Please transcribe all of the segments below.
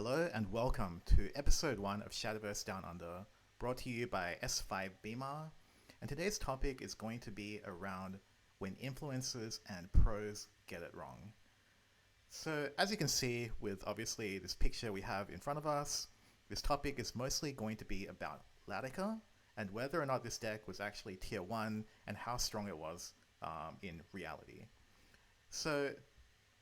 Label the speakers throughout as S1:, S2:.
S1: Hello and welcome to episode 1 of Shadowverse Down Under, brought to you by S5 Beamer. And today's topic is going to be around when influencers and pros get it wrong. So as you can see with obviously this picture we have in front of us, this topic is mostly going to be about Latica and whether or not this deck was actually tier 1 and how strong it was in reality. So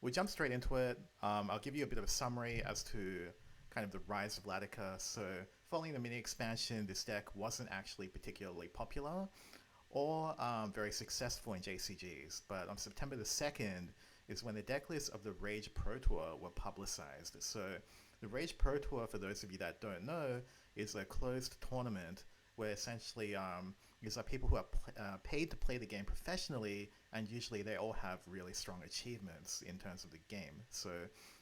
S1: we'll jump straight into it. I'll give you a bit of a summary as to kind of the rise of Latica. So following the mini expansion, this deck wasn't actually particularly popular or very successful in JCGs. But on September the 2nd is when the deck lists of the Rage Pro Tour were publicized. So the Rage Pro Tour, for those of you that don't know, is a closed tournament where essentially these are people who are paid to play the game professionally, and usually they all have really strong achievements in terms of the game. So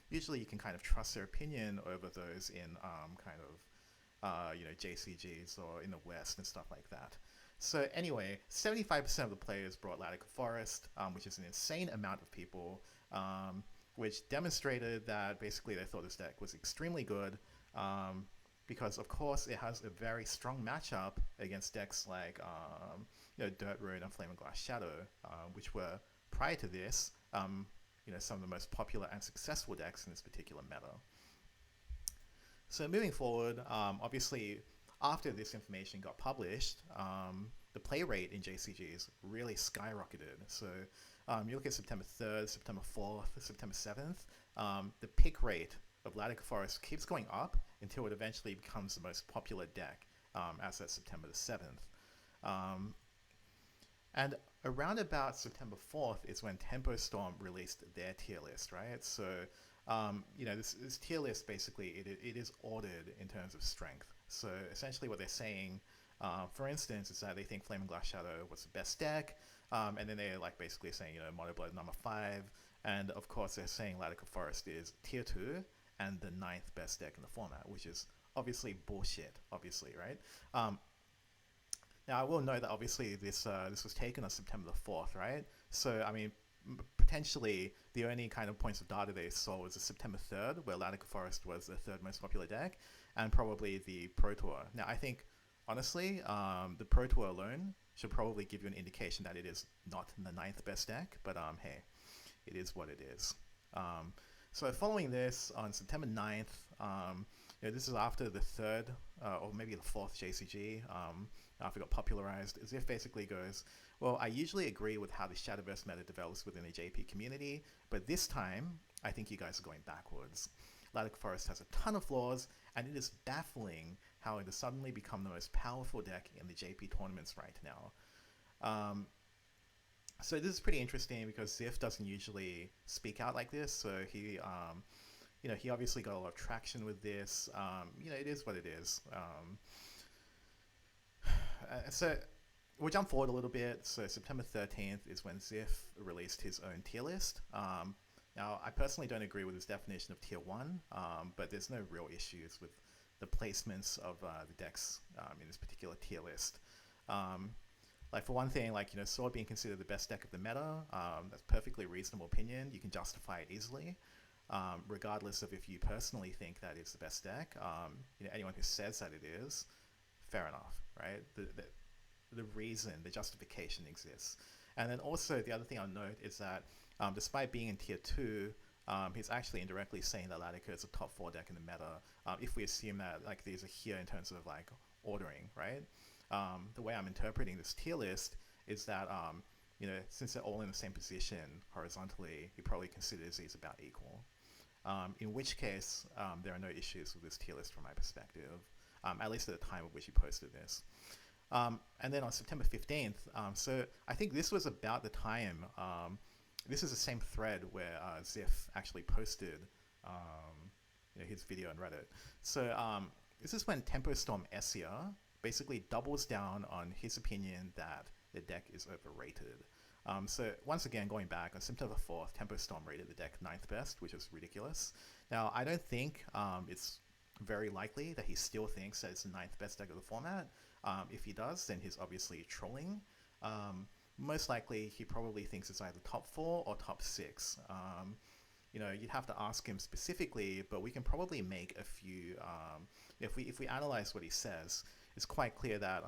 S1: usually you can kind of trust their opinion over those in JCGs or in the West and stuff like that. So anyway, 75% of the players brought Latica Forest, which is an insane amount of people, which demonstrated that basically they thought this deck was extremely good. Because of course it has a very strong matchup against decks like Dirt Rune and Flame and Glass Shadow, which were prior to this some of the most popular and successful decks in this particular meta. So moving forward, obviously after this information got published, the play rate in JCGs really skyrocketed. So you look at September 3rd, September 4th, September 7th, the pick rate of Latica Forest keeps going up until it eventually becomes the most popular deck as of September the 7th. And around about September 4th is when Tempo Storm released their tier list, right? So, this tier list basically, it is ordered in terms of strength. So essentially what they're saying, for instance, is that they think Flame and Glass Shadow was the best deck, and then they're like basically saying, Mono Blood number 5, and of course they're saying Latica Forest is tier 2, and the 9th best deck in the format, which is obviously bullshit, obviously, right? Now, I will note that obviously this was taken on September the 4th, right? So, I mean, potentially the only kind of points of data they saw was the September 3rd, where Latica Forest was the 3rd most popular deck, and probably the Pro Tour. Now, I think, honestly, the Pro Tour alone should probably give you an indication that it is not the 9th best deck, but hey, it is what it is. So following this, on September 9th, this is after the 3rd, or maybe the 4th JCG, after it got popularized, Ziff basically goes, well, I usually agree with how the Shadowverse meta develops within the JP community, but this time, I think you guys are going backwards. Latica Forest has a ton of flaws, and it is baffling how it has suddenly become the most powerful deck in the JP tournaments right now. So this is pretty interesting because Ziff doesn't usually speak out like this. So he obviously got a lot of traction with this. It is what it is. So we'll jump forward a little bit. So September 13th is when Ziff released his own tier list. Now, I personally don't agree with his definition of tier 1, but there's no real issues with the placements of the decks in this particular tier list. Like for one thing, Sword being considered the best deck of the meta, that's a perfectly reasonable opinion. You can justify it easily, regardless of if you personally think that it's the best deck. Anyone who says that it is, fair enough, right? The reason, the justification exists. And then also the other thing I'll note is that despite being in tier 2, he's actually indirectly saying that Latica is a top 4 deck in the meta, if we assume that these are here in terms of ordering, right? The way I'm interpreting this tier list is that, since they're all in the same position horizontally, he probably considers these about equal. In which case, there are no issues with this tier list from my perspective, at least at the time of which he posted this. And then on September 15th, so I think this was about the time, this is the same thread where Ziff actually posted his video on Reddit. So this is when Tempo Storm Essia basically doubles down on his opinion that the deck is overrated. So once again, going back, on September 4th, Tempo Storm rated the deck 9th best, which is ridiculous. Now, I don't think it's very likely that he still thinks that it's the 9th best deck of the format. If he does, then he's obviously trolling. Most likely, he probably thinks it's either top 4 or top 6. you'd have to ask him specifically, but we can probably make a few. If we analyze what he says, it's quite clear that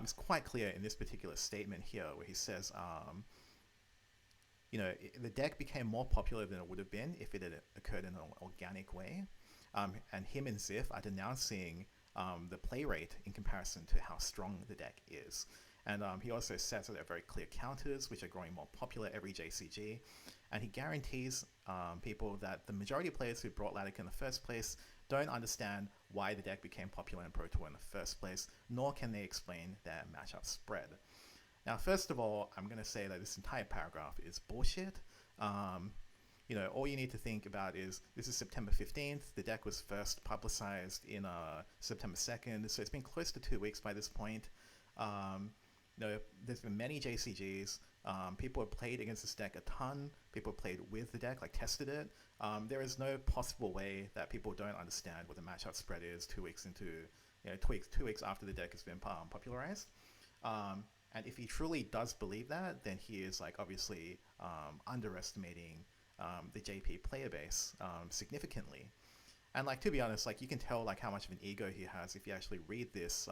S1: it's quite clear in this particular statement here where he says, the deck became more popular than it would have been if it had occurred in an organic way. And him and Ziff are denouncing the play rate in comparison to how strong the deck is. And he also says that there are very clear counters, which are growing more popular every JCG. And he guarantees people that the majority of players who brought Latica in the first place don't understand why the deck became popular in Pro Tour in the first place, nor can they explain their matchup spread. Now, first of all, I'm going to say that this entire paragraph is bullshit. All you need to think about is this is September 15th. The deck was first publicized in September 2nd, so it's been close to 2 weeks by this point. There's been many JCGs. People have played against this deck a ton. People have played with the deck, like tested it. There is no possible way that people don't understand what the matchup spread is 2 weeks into, 2 weeks after the deck has been popularized. And if he truly does believe that, then he is obviously underestimating the JP player base significantly. And to be honest, you can tell how much of an ego he has if you actually read this.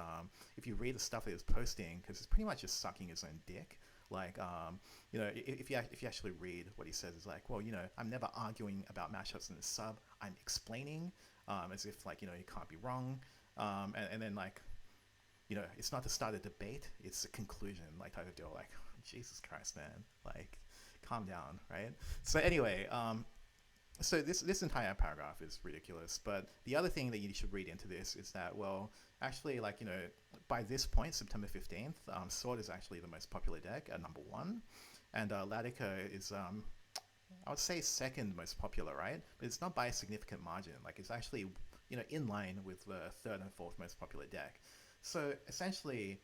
S1: If you read the stuff that he's posting, because it's pretty much just sucking his own dick. If you actually read what he says, it's I'm never arguing about matchups in the sub. I'm explaining, as if he can't be wrong. And then it's not to start a debate; it's a conclusion, type of deal. Jesus Christ, man, calm down, right? So anyway, so this entire paragraph is ridiculous. But the other thing that you should read into this is that, actually, by this point, September 15th, Sword is actually the most popular deck at number 1, and Latica is, I would say, second most popular, right? But it's not by a significant margin. It's actually, in line with the third and fourth most popular deck. So essentially,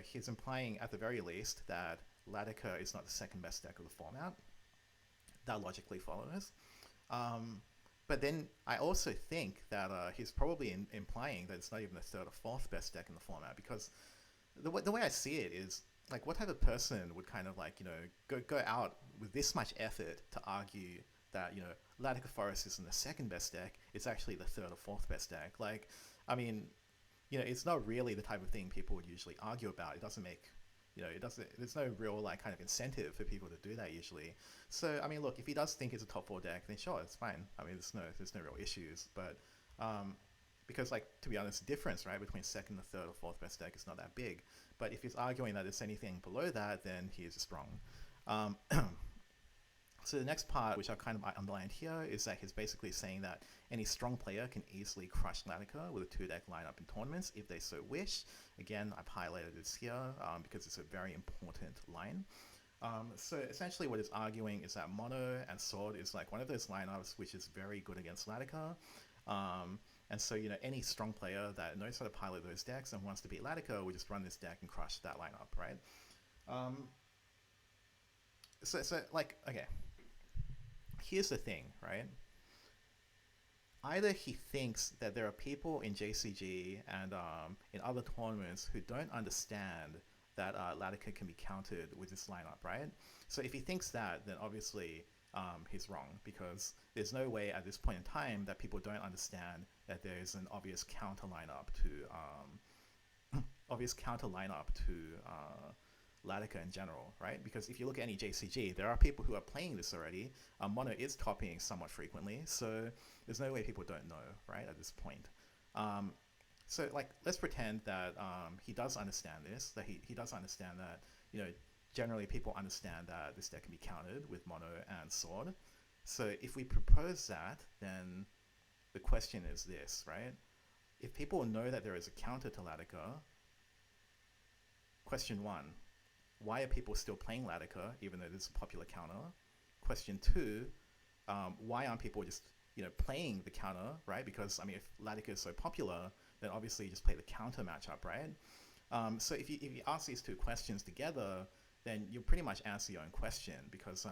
S1: he's implying at the very least that Latica is not the second best deck of the format. That logically follows. But then I also think that he's probably implying that it's not even the third or fourth best deck in the format, because the way I see it is, what type of person would kind of go out with this much effort to argue that, Latica Forest isn't the second best deck, it's actually the third or fourth best deck. It's not really the type of thing people would usually argue about. It doesn't make, there's no real kind of incentive for people to do that usually. So, look, if he does think it's a top 4 deck, then sure, it's fine. There's no real issues. But, because to be honest, the difference, right, between second, the third or fourth best deck is not that big. But if he's arguing that it's anything below that, then he is just wrong. So the next part, which I've kind of underlined here, is that he's basically saying that any strong player can easily crush Latica with a 2-deck lineup in tournaments if they so wish. Again, I've highlighted this here because it's a very important line. So essentially what he's arguing is that Mono and Sword is one of those lineups which is very good against Latica. And so, any strong player that knows how to pilot those decks and wants to beat Latica will just run this deck and crush that lineup, right? Okay. Here's the thing, right? Either he thinks that there are people in JCG and in other tournaments who don't understand that Latica can be countered with this lineup, right? So if he thinks that, then obviously he's wrong, because there's no way at this point in time that people don't understand that there's an obvious counter lineup to Latica in general, right? Because if you look at any JCG, there are people who are playing this already. Mono is topping somewhat frequently, so there's no way people don't know, right, at this point. So let's pretend that he does understand this, that he does understand that, generally people understand that this deck can be countered with Mono and Sword. So if we propose that, then the question is this, right? If people know that there is a counter to Latica, question 1, why are people still playing Latica even though there's a popular counter? Question 2, why aren't people just playing the counter, right? Because if Latica is so popular, then obviously you just play the counter matchup, right? So if you ask these two questions together, then you'll pretty much answer your own question, because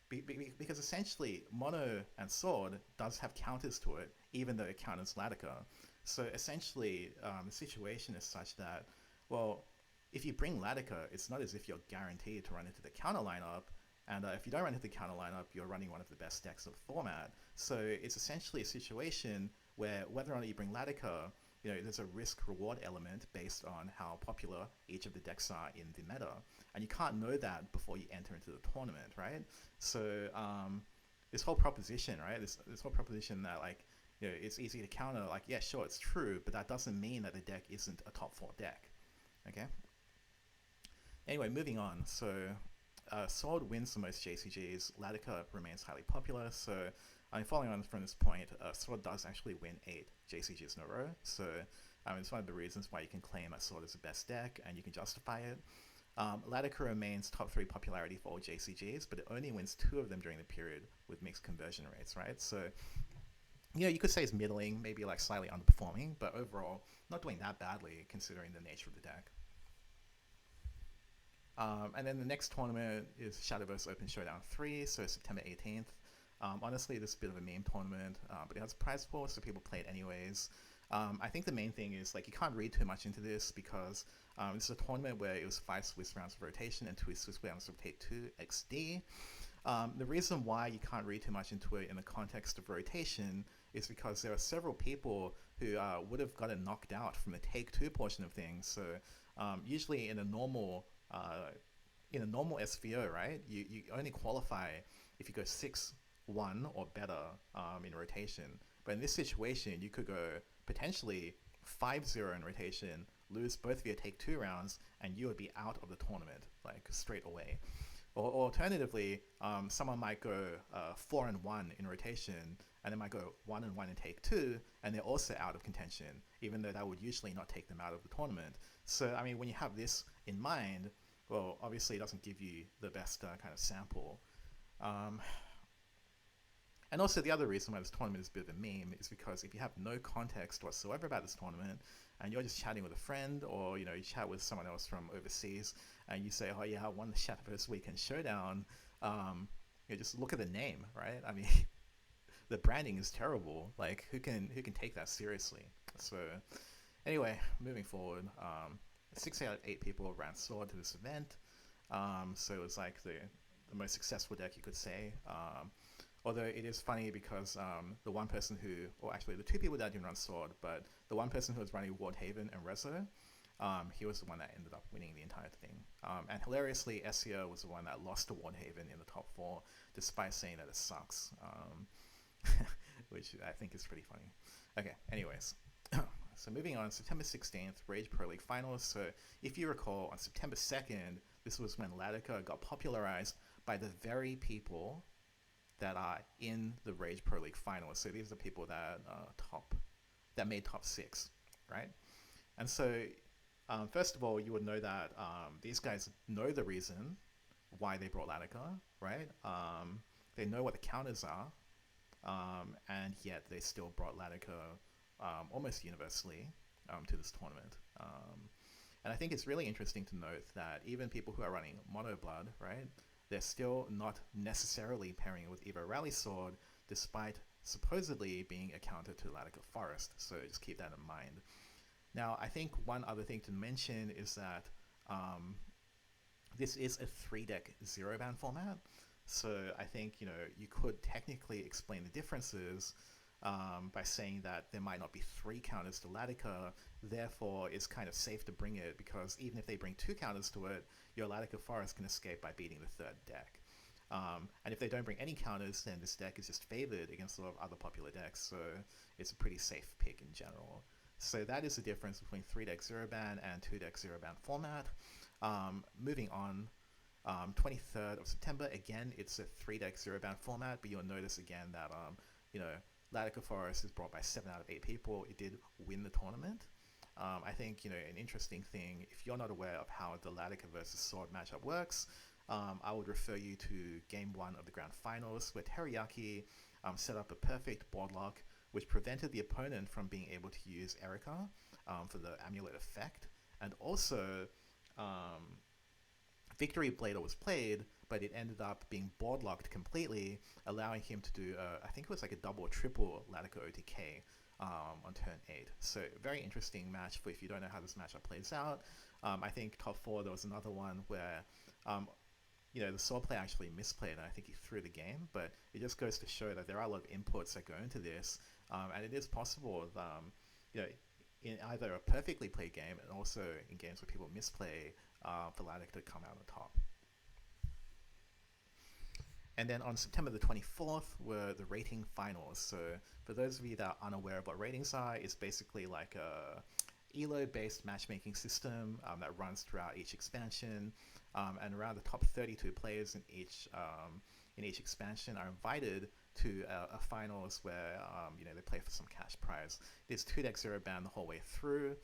S1: because essentially Mono and Sword does have counters to it, even though it counters Latica. So essentially the situation is such that, well, if you bring Latica, it's not as if you're guaranteed to run into the counter lineup, And if you don't run into the counter lineup, you're running one of the best decks of the format. So it's essentially a situation where whether or not you bring Latica, there's a risk-reward element based on how popular each of the decks are in the meta. And you can't know that before you enter into the tournament, right? So this whole proposition, right? This whole proposition that, like, it's easy to counter, like, yeah, sure, it's true, but that doesn't mean that the deck isn't a top 4 deck, okay? Anyway, moving on. So Sword wins the most JCGs. Latica remains highly popular. So following on from this point, Sword does actually win 8 JCGs in a row. So it's one of the reasons why you can claim that Sword is the best deck, and you can justify it. Latica remains top 3 popularity for all JCGs, but it only wins 2 of them during the period with mixed conversion rates, right? So, you could say it's middling, maybe like slightly underperforming, but overall, not doing that badly considering the nature of the deck. And then the next tournament is Shadowverse Open Showdown 3, so September 18th. Honestly, this is a bit of a meme tournament, but it has a prize pool, so people play it anyways. I think the main thing is, like, you can't read too much into this because this is a tournament where it was 5 Swiss rounds of rotation and 2 Swiss rounds of Take 2 XD. The reason why you can't read too much into it in the context of rotation is because there are several people who would have gotten knocked out from the Take 2 portion of things. So usually in a normal SVO, right, you only qualify if you go 6-1 or better in rotation. But in this situation, you could go potentially 5-0 in rotation, lose both of your Take 2 rounds, and you would be out of the tournament, like, straight away. Or alternatively, someone might go 4-1 in rotation, and they might go 1-1 in Take 2, and they're also out of contention, even though that would usually not take them out of the tournament. So, I mean, when you have this in mind, well, obviously it doesn't give you the best kind of sample. And also the other reason why this tournament is a bit of a meme is because if you have no context whatsoever about this tournament, and you're just chatting with a friend, or you chat with someone else from overseas, and you say, oh yeah, I won the Shadowverse Weekend Showdown, just look at the name, right? I mean, the branding is terrible. Like, who can take that seriously? So anyway, moving forward, 6 out of 8 people ran Sword to this event, so it was like the most successful deck, you could say. Although it is funny because the one person who, or actually the 2 people that didn't run Sword, but the one person who was running Wardhaven and Rezo, he was the one that ended up winning the entire thing. And hilariously, SEO was the one that lost to Wardhaven in the top 4, despite saying that it sucks, which I think is pretty funny. Okay, anyways. So moving on, September 16th, Rage Pro League Finals. So if you recall, on September 2nd, this was when Latica got popularized by the very people that are in the Rage Pro League Finals. So these are the people that made top 6, right? And so, first of all, you would know that these guys know the reason why they brought Latica, right? They know what the counters are, and yet they still brought Latica almost universally to this tournament. And I think it's really interesting to note that even people who are running Mono Blood, right, they're still not necessarily pairing with Evo Rally Sword, despite supposedly being a counter to Latica Forest. So just keep that in mind. Now, I think one other thing to mention is that this is a 3-deck 0-ban format. So I think, you could technically explain the differences by saying that there might not be 3 counters to Latica, therefore it's kind of safe to bring it, because even if they bring 2 counters to it, your Latica Forest can escape by beating the 3rd deck. And if they don't bring any counters, then this deck is just favored against a lot of other popular decks, so it's a pretty safe pick in general. So that is the difference between 3-deck 0-ban and 2-deck 0-ban format. Moving on, 23rd of September, again, it's a 3-deck 0-ban format, but you'll notice again that, Latica Forest is brought by 7 out of 8 people. It did win the tournament. I think, an interesting thing, if you're not aware of how the Latica versus Sword matchup works, I would refer you to Game 1 of the Grand Finals, where Teriyaki set up a perfect board lock, which prevented the opponent from being able to use Erica for the Amulet effect. And also, Victory Blader was played, but it ended up being board locked completely, allowing him to do, I think it was like a double or triple Latica OTK on turn 8. So very interesting match for if you don't know how this matchup plays out. I think top 4, there was another one where the sword player actually misplayed, and I think he threw the game. But it just goes to show that there are a lot of inputs that go into this, and it is possible, you know, in either a perfectly played game and also in games where people misplay, for Latica to come out on top. And then on September the 24th were the rating finals. So for those of you that are unaware of what ratings are, it's basically like a ELO-based matchmaking system that runs throughout each expansion, and around the top 32 players in each expansion are invited to a finals where they play for some cash prize. There's 2 deck 0-ban the whole way through.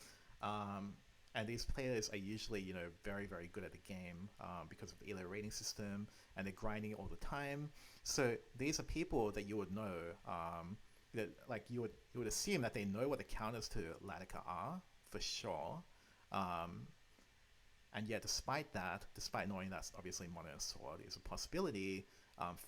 S1: And these players are usually, very, very good at the game because of the ELO rating system, and they're grinding all the time. So these are people that you would know, that like you would assume that they know what the counters to Latica are for sure. And yet, despite knowing that obviously Mono and Sword is a possibility,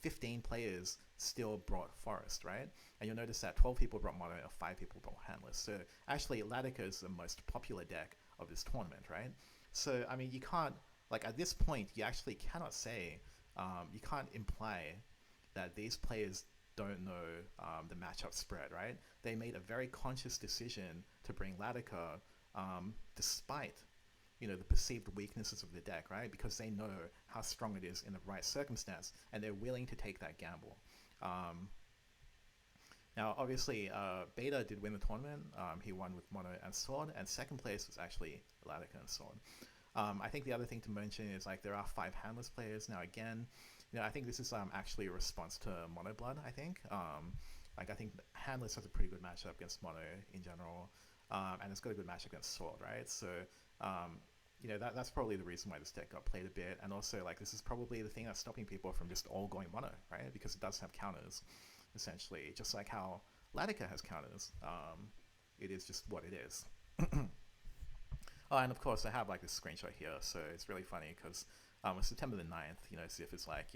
S1: 15 players still brought Forest, right? And you'll notice that 12 people brought Mono and 5 people brought Handless. So actually, Latica is the most popular deck of this tournament, right? So, I mean, you can't, like, at this point, you actually cannot say, you can't imply that these players don't know the matchup spread, right? They made a very conscious decision to bring Latica, despite the perceived weaknesses of the deck, right? Because they know how strong it is in the right circumstance, and they're willing to take that gamble. Now, obviously, Beta did win the tournament. He won with Mono and Sword, and second place was actually Latica and Sword. I think the other thing to mention is, like, there are 5 Handless players. Now, again, I think this is actually a response to Mono Blood, I think. I think Handless has a pretty good matchup against Mono in general, and it's got a good matchup against Sword, right? So, that's probably the reason why this deck got played a bit, and also, like, this is probably the thing that's stopping people from just all going Mono, right? Because it does have counters, essentially, just like how Latica has counters. It is just what it is. Oh, and of course, I have, like, this screenshot here, so it's really funny, because on September the 9th, as if it's like,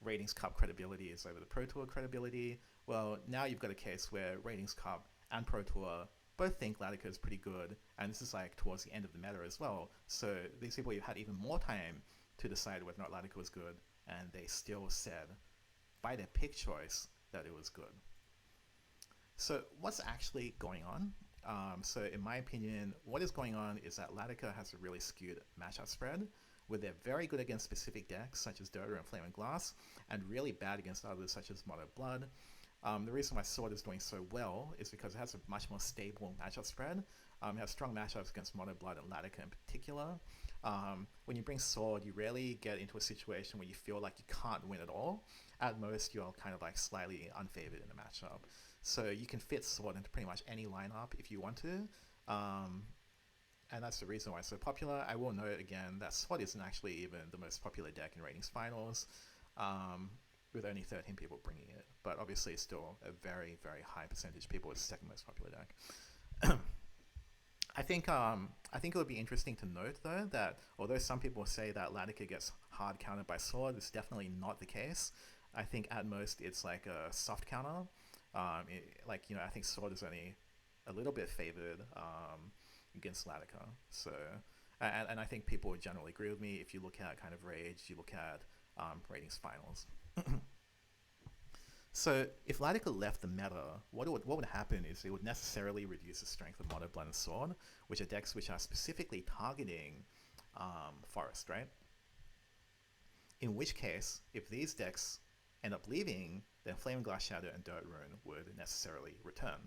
S1: Ratings Cup credibility is over the Pro Tour credibility. Well, now you've got a case where Ratings Cup and Pro Tour both think Latica is pretty good, and this is, like, towards the end of the meta as well. So these people, you've had even more time to decide whether or not Latica was good, and they still said, by their pick choice, that it was good. So what's actually going on? So in my opinion, what is going on is that Latica has a really skewed matchup spread, where they're very good against specific decks such as Dota and Flame and Glass, and really bad against others such as Mono Blood. The reason why Sword is doing so well is because it has a much more stable matchup spread. It has strong matchups against Mono Blood and Latica in particular. When you bring Sword, you rarely get into a situation where you feel like you can't win at all. At most, you're kind of, like, slightly unfavored in the matchup. So you can fit Sword into pretty much any lineup if you want to. And that's the reason why it's so popular. I will note again that Sword isn't actually even the most popular deck in Ratings Finals, with only 13 people bringing it. But obviously it's still a very, very high percentage of people. It's the second most popular deck. I think it would be interesting to note, though, that although some people say that Latica gets hard countered by Sword, it's definitely not the case. I think at most it's like a soft counter. I think Sword is only a little bit favored against Latica. So, and I think people would generally agree with me. If you look at kind of Rage, you look at Ratings Finals. So if Latica left the meta, what would happen is it would necessarily reduce the strength of Mono Blood and Sword, which are decks which are specifically targeting Forest, right? In which case, if these decks end up leaving, then Flame, Glass, Shadow, and Dirt Rune would necessarily return,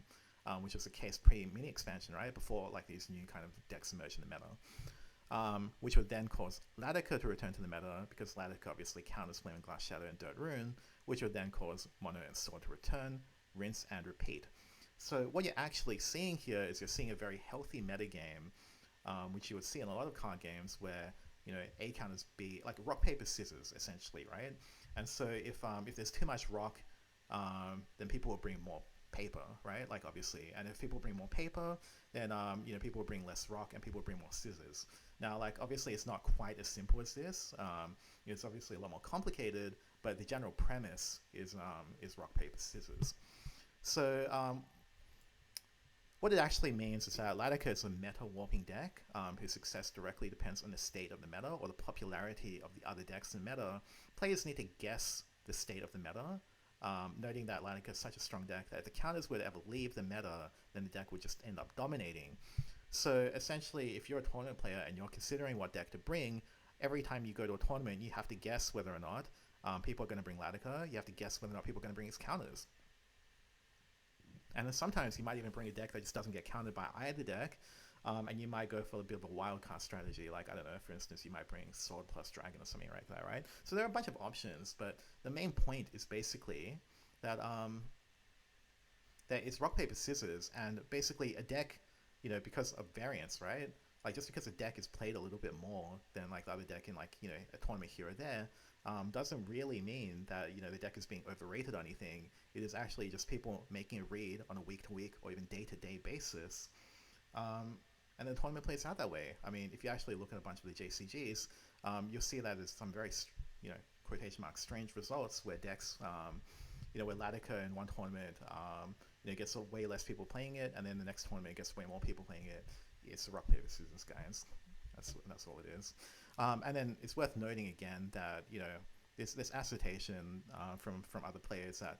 S1: which was the case pre-mini expansion, right? Before, like, these new kind of decks emerged in the meta, which would then cause Latica to return to the meta, because Latica obviously counters Flame, Glass, Shadow, and Dirt Rune, which would then cause Mono and Sword to return, rinse, and repeat. So what you're actually seeing here is you're seeing a very healthy metagame, which you would see in a lot of card games where, A counters be like rock, paper, scissors, essentially, right? And so if there's too much rock, then people will bring more paper, right? Like, obviously, and if people bring more paper, then people will bring less rock and people will bring more scissors. Now, like, obviously it's not quite as simple as this. It's obviously a lot more complicated, but the general premise is rock, paper, scissors. So What it actually means is that Latica is a meta warping deck whose success directly depends on the state of the meta or the popularity of the other decks in the meta. Players need to guess the state of the meta, noting that Latica is such a strong deck that if the counters were to ever leave the meta, then the deck would just end up dominating. So essentially, if you're a tournament player and you're considering what deck to bring, every time you go to a tournament, you have to guess whether or not people are going to bring Latica. You have to guess whether or not people are going to bring its counters. And then sometimes you might even bring a deck that just doesn't get countered by either deck, and you might go for a bit of a wildcard strategy. Like, I don't know, for instance, you might bring Sword plus Dragon or something like that, right? So there are a bunch of options, but the main point is basically that that it's rock, paper, scissors, and basically a deck, because of variance, right? Like, just because a deck is played a little bit more than like the other deck in like, a tournament here or there, doesn't really mean that, the deck is being overrated or anything. It is actually just people making a read on a week-to-week or even day-to-day basis. And the tournament plays out that way. I mean, if you actually look at a bunch of the JCGs, you'll see that there's some very, quotation marks, strange results where decks, where Latica in one tournament, gets way less people playing it, and then the next tournament gets way more people playing it. It's a rock, paper, scissors, guys. That's all it is. And then it's worth noting again that, this assertion from other players that,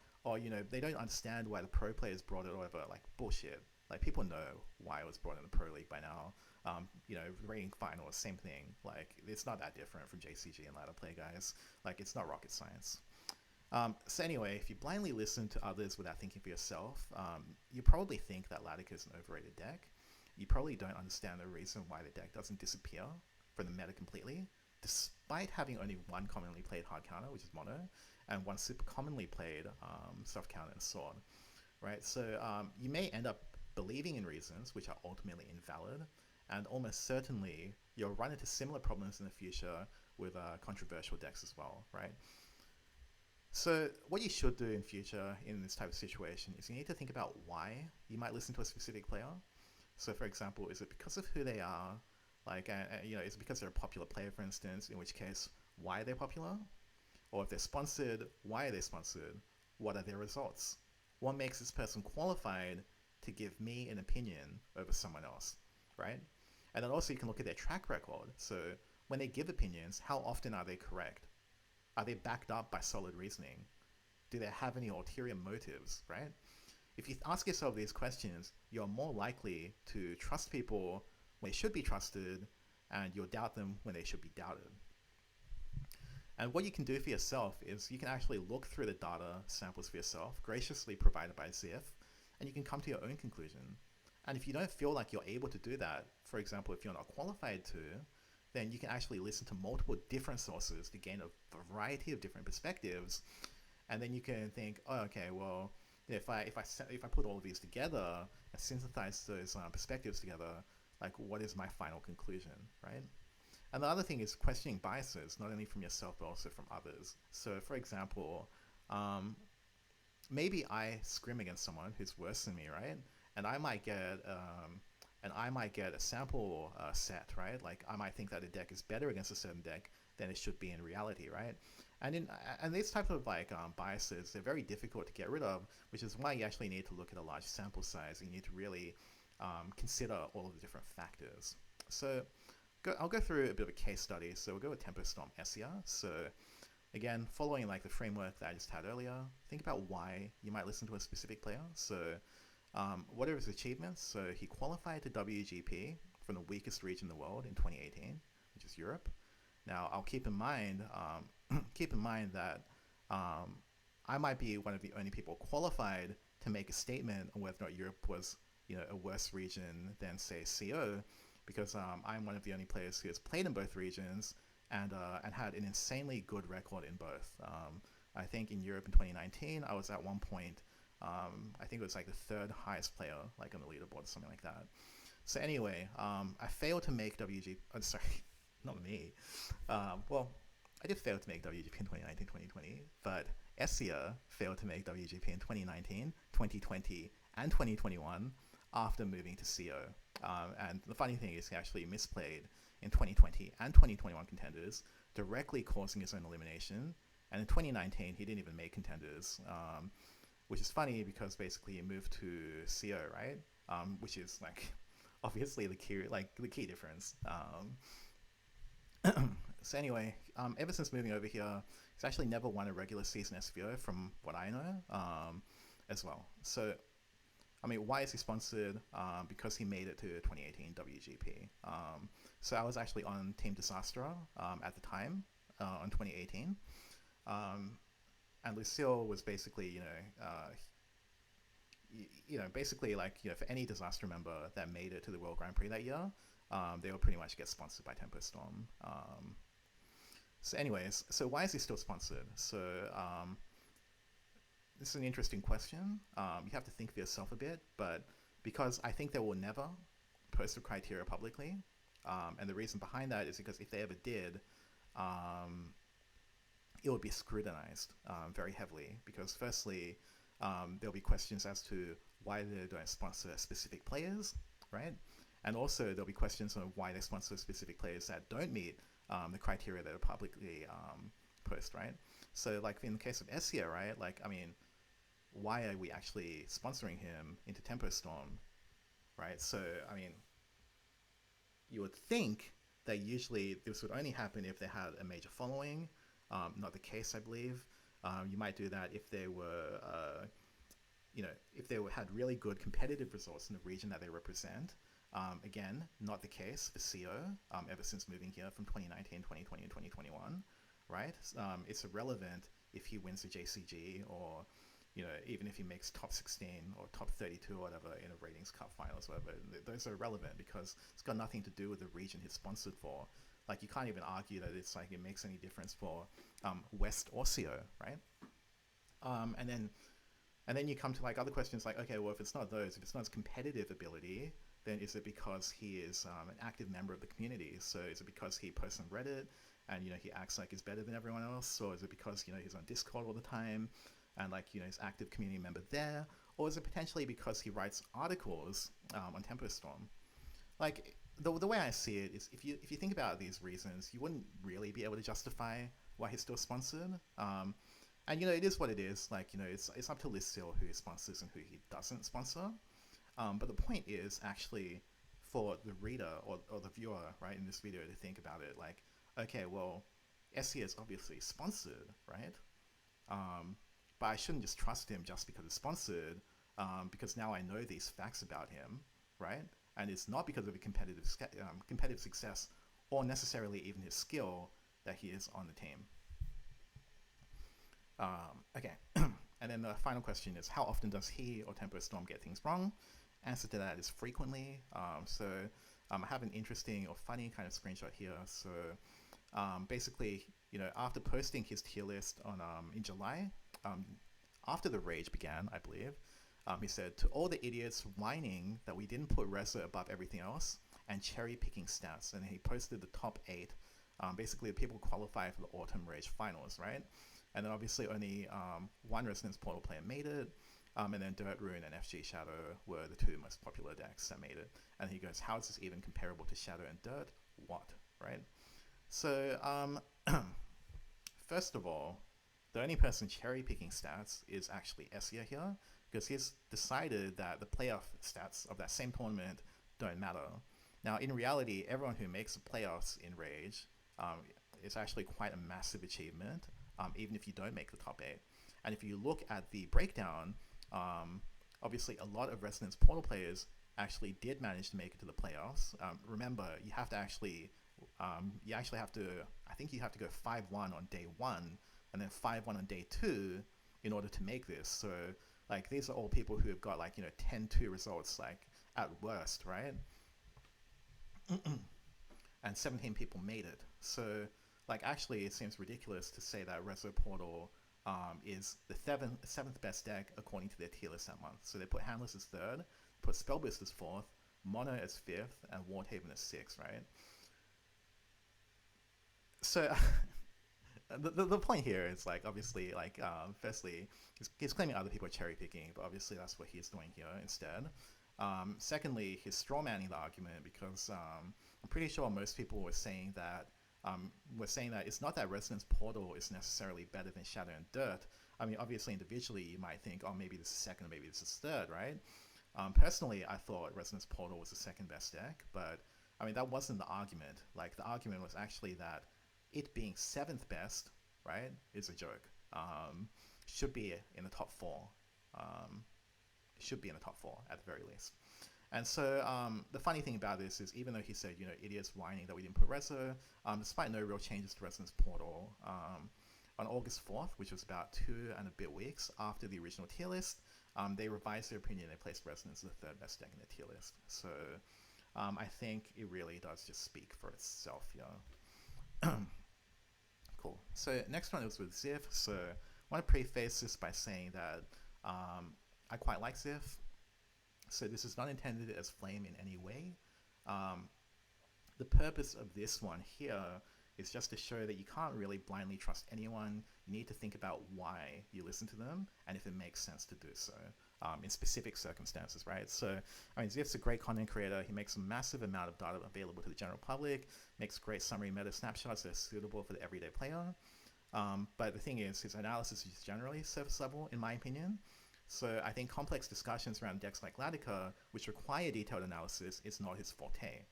S1: they don't understand why the pro players brought it over. Like, bullshit. Like, people know why it was brought in the Pro League by now. Rating final, same thing. Like, it's not that different from JCG and ladder play, guys. Like, it's not rocket science. So anyway, if you blindly listen to others without thinking for yourself, you probably think that Latica is an overrated deck. You probably don't understand the reason why the deck doesn't disappear from the meta completely, despite having only one commonly played hard counter, which is mono, and one super commonly played soft counter and sword, right? So you may end up believing in reasons which are ultimately invalid, and almost certainly you'll run into similar problems in the future with controversial decks as well, right? So what you should do in future in this type of situation is you need to think about why you might listen to a specific player. So for example, is it because of who they are? Like, is it because they're a popular player, for instance, in which case, why are they popular? Or if they're sponsored, why are they sponsored? What are their results? What makes this person qualified to give me an opinion over someone else, right? And then also you can look at their track record. So when they give opinions, how often are they correct? Are they backed up by solid reasoning? Do they have any ulterior motives, right? If you ask yourself these questions, you're more likely to trust people when they should be trusted, and you'll doubt them when they should be doubted. And what you can do for yourself is you can actually look through the data samples for yourself, graciously provided by ZIF, and you can come to your own conclusion. And if you don't feel like you're able to do that, for example, if you're not qualified to, then you can actually listen to multiple different sources to gain a variety of different perspectives. And then you can think, oh, okay, well, if I put all of these together and synthesize those perspectives together, like, what is my final conclusion, right? And the other thing is questioning biases, not only from yourself but also from others. So, for example, maybe I scrim against someone who's worse than me, right? And I might get a sample set, right? Like, I might think that a deck is better against a certain deck than it should be in reality, right? And these types of biases, they're very difficult to get rid of, which is why you actually need to look at a large sample size, and you need to really consider all of the different factors. So I'll go through a bit of a case study. So we'll go with Tempo Storm Essia. So again, following the framework that I just had earlier, think about why you might listen to a specific player. So what are his achievements? So he qualified to WGP from the weakest region in the world in 2018, which is Europe. Now, I'll keep in mind that I might be one of the only people qualified to make a statement on whether or not Europe was, a worse region than, say, CO, because I'm one of the only players who has played in both regions and had an insanely good record in both. I think in Europe in 2019, I was at one point, I think it was like the third highest player, like on the leaderboard or something like that. So anyway, I failed to make WGP. Oh, sorry, not me. Well, I did fail to make WGP in 2019, 2020, but Essia failed to make WGP in 2019, 2020, and 2021 after moving to CO. And the funny thing is he actually misplayed in 2020 and 2021 contenders, directly causing his own elimination. And in 2019, he didn't even make contenders, which is funny because basically he moved to CO, right? which is like obviously the key difference. So anyway, ever since moving over here, he's actually never won a regular season SVO from what I know, as well. So, I mean, why is he sponsored? Because he made it to 2018 WGP. So I was actually on Team Disaster at the time, on 2018. And Lucille was basically, basically like, for any Disaster member that made it to the World Grand Prix that year, they will pretty much get sponsored by Tempo Storm. So anyways, so why is he still sponsored? So this is an interesting question. You have to think for yourself a bit, but because I think they will never post the criteria publicly, and the reason behind that is because if they ever did, it would be scrutinized very heavily, because firstly, there'll be questions as to why they don't sponsor specific players, right? And also there'll be questions on why they sponsor specific players that don't meet the criteria that are publicly post, right? So like in the case of Essia, right? Like, I mean, why are we actually sponsoring him into Tempo Storm, right? So, I mean, you would think that usually this would only happen if they had a major following. Not the case, I believe. You might do that if they were, if they had really good competitive results in the region that they represent. Again, not the case for CO ever since moving here from 2019, 2020, and 2021, right? It's irrelevant if he wins the JCG or, even if he makes top 16 or top 32 or whatever in a ratings cup finals or whatever. Those are irrelevant because it's got nothing to do with the region he's sponsored for. Like, you can't even argue that it's like it makes any difference for West or CO, right? And then you come to like other questions like, okay, well, if it's not those, if it's not his competitive ability, then is it because he is an active member of the community? So is it because he posts on Reddit and, he acts like he's better than everyone else? Or is it because, he's on Discord all the time and like, he's active community member there? Or is it potentially because he writes articles on Tempo Storm? Like, the way I see it is if you think about these reasons, you wouldn't really be able to justify why he's still sponsored. And, it is what it is. Like, it's up to Lucille who he sponsors and who he doesn't sponsor. But the point is actually for the reader or the viewer, right, in this video to think about it like, okay, well, SE is obviously sponsored, right? But I shouldn't just trust him just because it's sponsored, because now I know these facts about him, right? And it's not because of a competitive success or necessarily even his skill that he is on the team. Okay, and then the final question is, how often does he or Tempo Storm get things wrong? Answer to that is frequently. So I have an interesting or funny kind of screenshot here. So basically, after posting his tier list on in July, after the rage began, I believe, he said, to all the idiots whining that we didn't put Reza above everything else and cherry picking stats, and he posted the top 8, basically the people qualify for the Autumn Rage finals, right? And then obviously only one Resonance Portal player made it, and then Dirt Rune and FG Shadow were the 2 most popular decks that made it. And he goes, how is this even comparable to Shadow and Dirt? What, right? So, first of all, the only person cherry picking stats is actually Essia here, because he's decided that the playoff stats of that same tournament don't matter. Now, in reality, everyone who makes the playoffs in Rage is actually quite a massive achievement, even if you don't make the top 8. And if you look at the breakdown, obviously a lot of Resonance Portal players actually did manage to make it to the playoffs. Remember, you have to actually, have to, I think you have to go 5-1 on day 1, and then 5-1 on day 2 in order to make this. So, like, these are all people who have got, like, 10-2 results, like, at worst, right? And 17 people made it. So, like, actually, it seems ridiculous to say that Reso Portal is the seventh best deck according to their tier list that month. So they put Handless as 3rd, put Spellburst as 4th, Mono as 5th, and Wardhaven as 6th, right? So the point here is, like, obviously, like, firstly, he's claiming other people are cherry picking, but obviously that's what he's doing here instead. Secondly, he's straw manning the argument because I'm pretty sure most people were saying that it's not that Resonance Portal is necessarily better than Shadow and Dirt. I mean, obviously individually you might think, oh, maybe this is 2nd, maybe this is 3rd, right? Personally, I thought Resonance Portal was the second best deck, but I mean, that wasn't the argument. Like, the argument was actually that it being seventh best, right, is a joke. Should be in the top four. Um, should be in the top four at the very least. And so the funny thing about this is, even though he said, idiots whining that we didn't put Rezo, despite no real changes to Resonance Portal, on August 4th, which was about 2 and a bit weeks after the original tier list, they revised their opinion and placed Resonance as the third best deck in the tier list. So I think it really does just speak for itself here. Cool. So next one was with Ziff. So I want to preface this by saying that I quite like Ziff. So this is not intended as flame in any way. The purpose of this one here is just to show that you can't really blindly trust anyone. You need to think about why you listen to them and if it makes sense to do so in specific circumstances, right? So, I mean, Ziff's a great content creator. He makes a massive amount of data available to the general public, makes great summary meta snapshots that are suitable for the everyday player. But the thing is, his analysis is generally surface level, in my opinion. So I think complex discussions around decks like Latica, which require detailed analysis, is not his forte.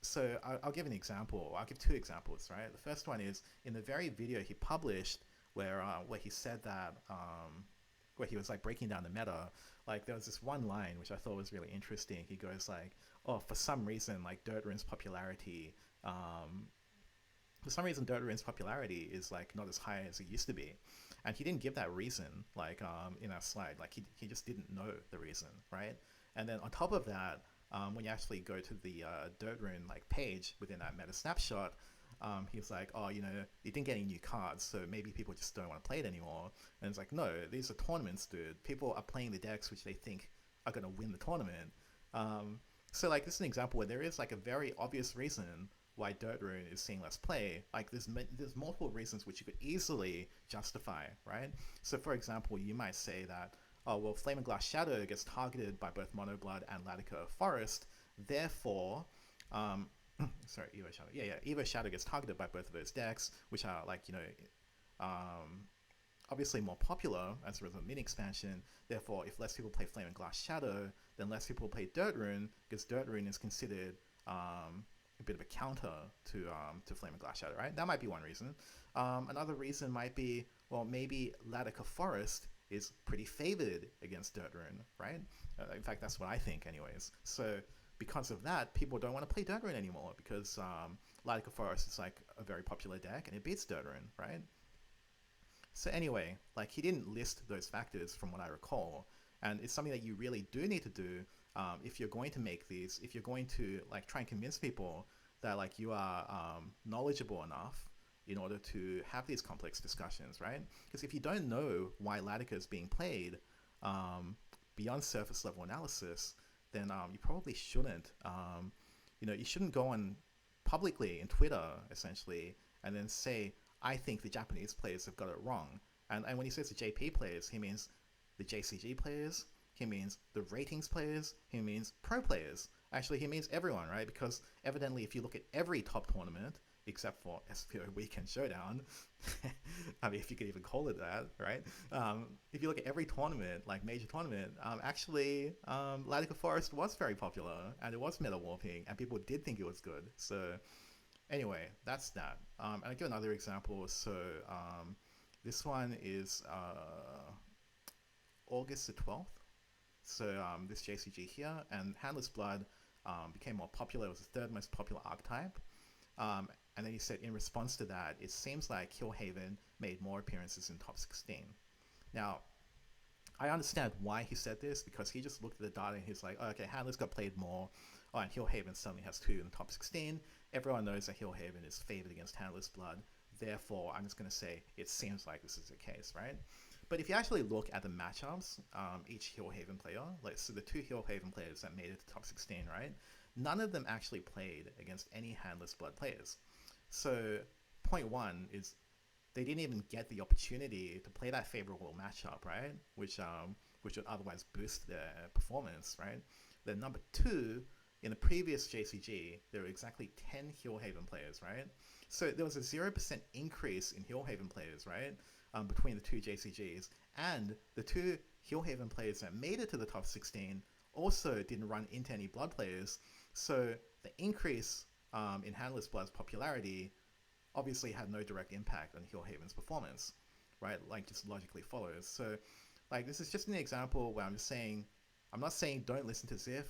S1: So I'll give an example. I'll give two examples, right? The first one is in the very video he published where he said that, where he was like breaking down the meta, like there was this one line which I thought was really interesting. He goes like, oh, for some reason, like Dirt Rune's popularity is like not as high as it used to be. And he didn't give that reason, like in our slide. Like he just didn't know the reason, right? And then on top of that, when you actually go to the Dirt Rune like page within that meta snapshot, he's like, oh, you didn't get any new cards, so maybe people just don't want to play it anymore. And it's like, no, these are tournaments, dude. People are playing the decks which they think are going to win the tournament. So like this is an example where there is like a very obvious reason why Dirt Rune is seeing less play. Like there's multiple reasons which you could easily justify, right? So for example, you might say that, oh, well, Flame and Glass Shadow gets targeted by both Mono Blood and Latica Forest, therefore, sorry, Evo Shadow. Yeah, Evo Shadow gets targeted by both of those decks, which are like, obviously more popular as a result of mini expansion. Therefore, if less people play Flame and Glass Shadow, then less people play Dirt Rune, because Dirt Rune is considered a bit of a counter to Flame and Glass Shadow, right? That might be one reason. Another reason might be, well, maybe Latica Forest is pretty favored against Dirt Rune, right? In fact, that's what I think anyways. So because of that, people don't want to play Dirt Rune anymore because Latica Forest is like a very popular deck and it beats Dirt Rune, right? So anyway, like he didn't list those factors from what I recall, and it's something that you really do need to do if you're going to make these, if you're going to like try and convince people that like you are knowledgeable enough in order to have these complex discussions, right? Because if you don't know why Latica is being played beyond surface level analysis, then you probably shouldn't. You shouldn't go on publicly in Twitter, essentially, and then say, I think the Japanese players have got it wrong. And when he says the JP players, he means the JCG players, he means the ratings players, he means pro players. Actually, he means everyone, right? Because evidently, if you look at every top tournament, except for SPO Weekend Showdown, I mean, if you could even call it that, right? If you look at every tournament, like major tournament, actually, Latica Forest was very popular, and it was meta warping, and people did think it was good. So anyway, that's that. And I'll give another example. So this one is August the 12th. So this JCG here, and Handless Blood became more popular. It was the third most popular archetype. And then he said, in response to that, it seems like Hillhaven made more appearances in top 16. Now, I understand why he said this, because he just looked at the data and he's like, oh, okay, Handless got played more. Oh, and Hillhaven suddenly has 2 in the top 16. Everyone knows that Hillhaven is favored against Handless Blood. Therefore, I'm just going to say it seems like this is the case, right? But if you actually look at the matchups, each Hillhaven player, like so the 2 Hillhaven players that made it to top 16, right? None of them actually played against any Handless Blood players. So point one is they didn't even get the opportunity to play that favorable matchup, right? Which would otherwise boost their performance, right? Then number 2, in the previous JCG, there were exactly 10 Hillhaven players, right? So there was a 0% increase in Hillhaven players, right? Between the 2 JCGs, and the 2 Hillhaven players that made it to the top 16 also didn't run into any blood players. So the increase in Handless Blood's popularity obviously had no direct impact on Hillhaven's performance, right? Like, just logically follows. So, like, this is just an example where I'm not saying don't listen to Ziff.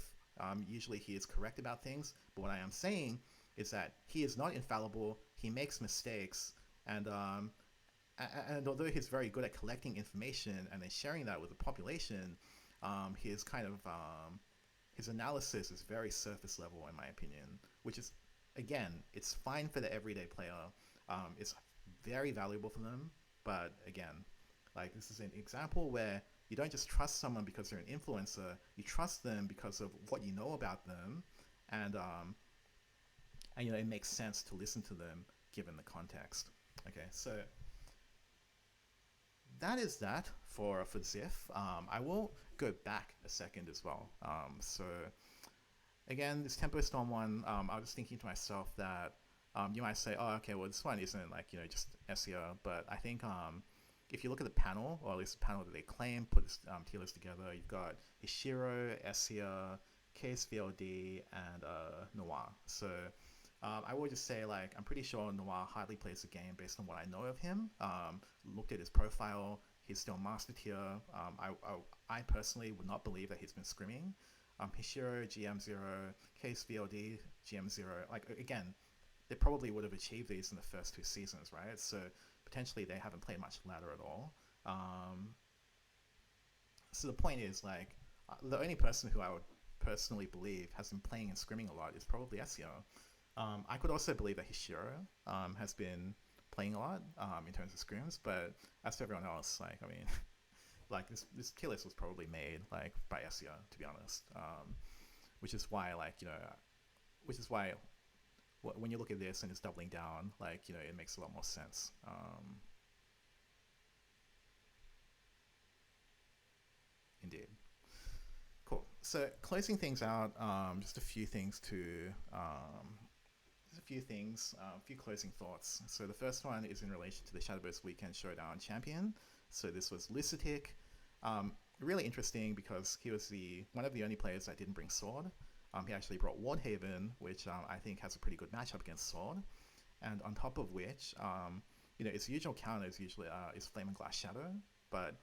S1: Usually he is correct about things, but what I am saying is that he is not infallible. He makes mistakes, and although he's very good at collecting information and then sharing that with the population, his kind of his analysis is very surface level, in my opinion, which is, again, it's fine for the everyday player. It's very valuable for them, but again, like, this is an example where you don't just trust someone because they're an influencer. You trust them because of what you know about them, and you know, it makes sense to listen to them given the context. Okay, so that is that for Ziff. I will go back a second as well. So again, this Tempo Storm one, I was thinking to myself that you might say, oh, okay, well, this one isn't, like, you know, just SEO, but I think if you look at the panel, or at least the panel that they claim, put this tier list together, you've got Hishiro, Essia, Case VLD, and Noir. So I will just say, like, I'm pretty sure Noir hardly plays the game based on what I know of him. Looked at his profile, he's still master tier. I personally would not believe that he's been scrimming. Hishiro, GM0, Case VLD, GM0, like, again, they probably would have achieved these in the first 2 seasons, right? So potentially they haven't played much ladder at all. So the point is, like, the only person who I would personally believe has been playing and scrimming a lot is probably SEO. I could also believe that Hishiro has been playing a lot in terms of scrims, but as for everyone else, like, I mean, like, this tier list was probably made, like, by SEO, to be honest, which is why, like, you know, which is why when you look at this and it's doubling down, like, you know, it makes a lot more sense. Indeed. Cool. So closing things out, just a few things to a few closing thoughts. So the first one is in relation to the Shadowverse Weekend Showdown champion. So this was Lucitic. Really interesting because he was one of the only players that didn't bring Sword. He actually brought Wardhaven, which I think has a pretty good matchup against Sword. And on top of which, you know, its usual counter is usually is Flame and Glass Shadow. But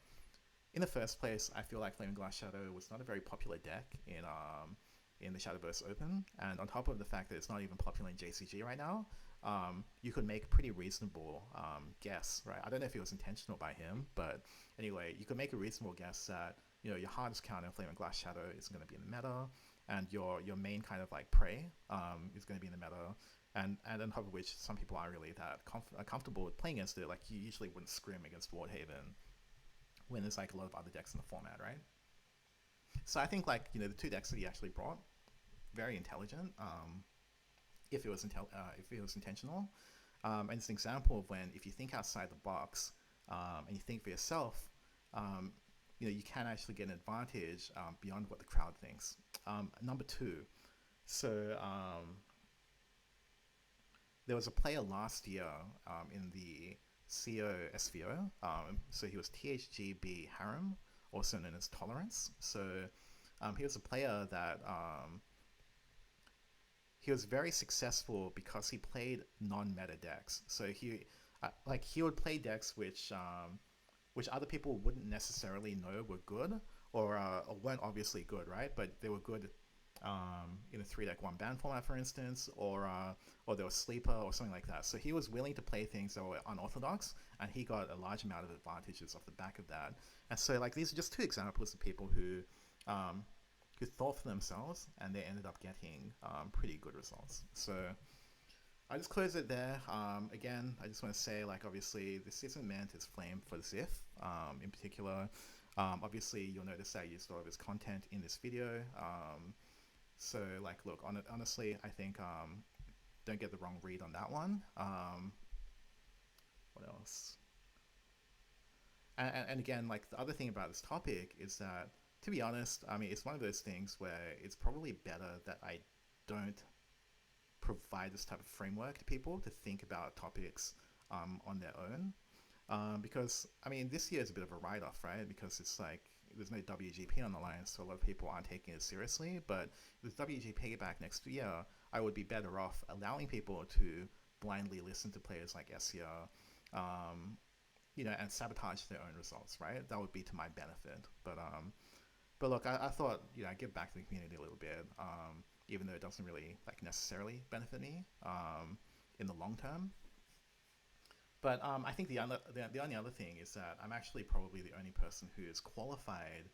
S1: in the first place, I feel like Flame and Glass Shadow was not a very popular deck in the Shadowverse Open, and on top of the fact that it's not even popular in JCG right now, you could make a pretty reasonable guess, right? I don't know if it was intentional by him, but anyway, you could make a reasonable guess that, you know, your hardest counter in Flame and Glass Shadow is going to be in the meta, and your main kind of like prey is going to be in the meta, and on top of which some people aren't really that comfortable with playing against it. Like, you usually wouldn't scrim against Wardhaven when there's like a lot of other decks in the format, right? So I think, like, you know, the 2 decks that he actually brought, very intelligent, if it was intentional, and it's an example of when, if you think outside the box and you think for yourself, you know, you can actually get an advantage beyond what the crowd thinks. Number 2, so there was a player last year in the CO SVO, so he was THGB Harem, also known as Tolerance. So he was a player that he was very successful because he played non-meta decks. So he would play decks which other people wouldn't necessarily know were good, or weren't obviously good, right? But they were good in a 3-deck 1-ban format, for instance, or they were sleeper or something like that. So he was willing to play things that were unorthodox, and he got a large amount of advantages off the back of that. And so, like, these are just 2 examples of people who thought for themselves, and they ended up getting pretty good results. So I just close it there. Again, I just want to say, like, obviously this isn't meant as flame for Ziff in particular. Obviously you'll notice that I used a lot of his content in this video. So, like, look, honestly, I think don't get the wrong read on that one. What else? And again, like, the other thing about this topic is that, to be honest, I mean, it's one of those things where it's probably better that I don't provide this type of framework to people to think about topics on their own. Because, I mean, this year is a bit of a write-off, right? Because it's like, there's no WGP on the line, so a lot of people aren't taking it seriously. But with WGP back next year, I would be better off allowing people to blindly listen to players like SEO, and sabotage their own results, right? That would be to my benefit. But look, I thought, I'd give back to the community a little bit, even though it doesn't really necessarily benefit me in the long term. But I think the only other thing is that I'm actually probably the only person who is qualified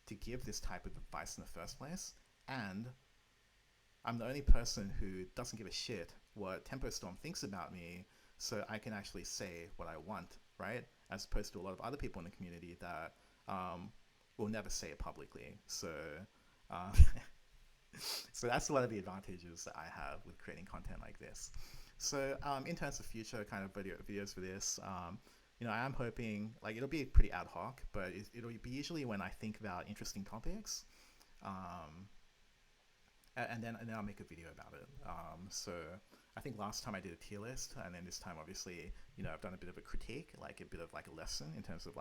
S1: to give this type of advice in the first place, and I'm the only person who doesn't give a shit what Tempo Storm thinks about me, so I can actually say what I want, right? As opposed to a lot of other people in the community that will never say it publicly. So, um, so that's one of the advantages that I have with creating content like this. So, in terms of future kind of videos for this, I am hoping it'll be pretty ad hoc, but it'll be usually when I think about interesting topics. And then I'll make a video about it. So I think last time I did a tier list, and then this time obviously I've done a bit of a critique, a bit of a lesson in terms of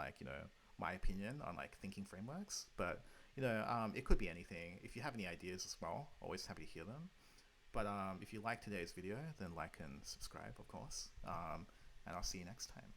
S1: my opinion on thinking frameworks. But it could be anything. If you have any ideas as well, always happy to hear them. But if you like today's video, then like and subscribe, of course. And I'll see you next time.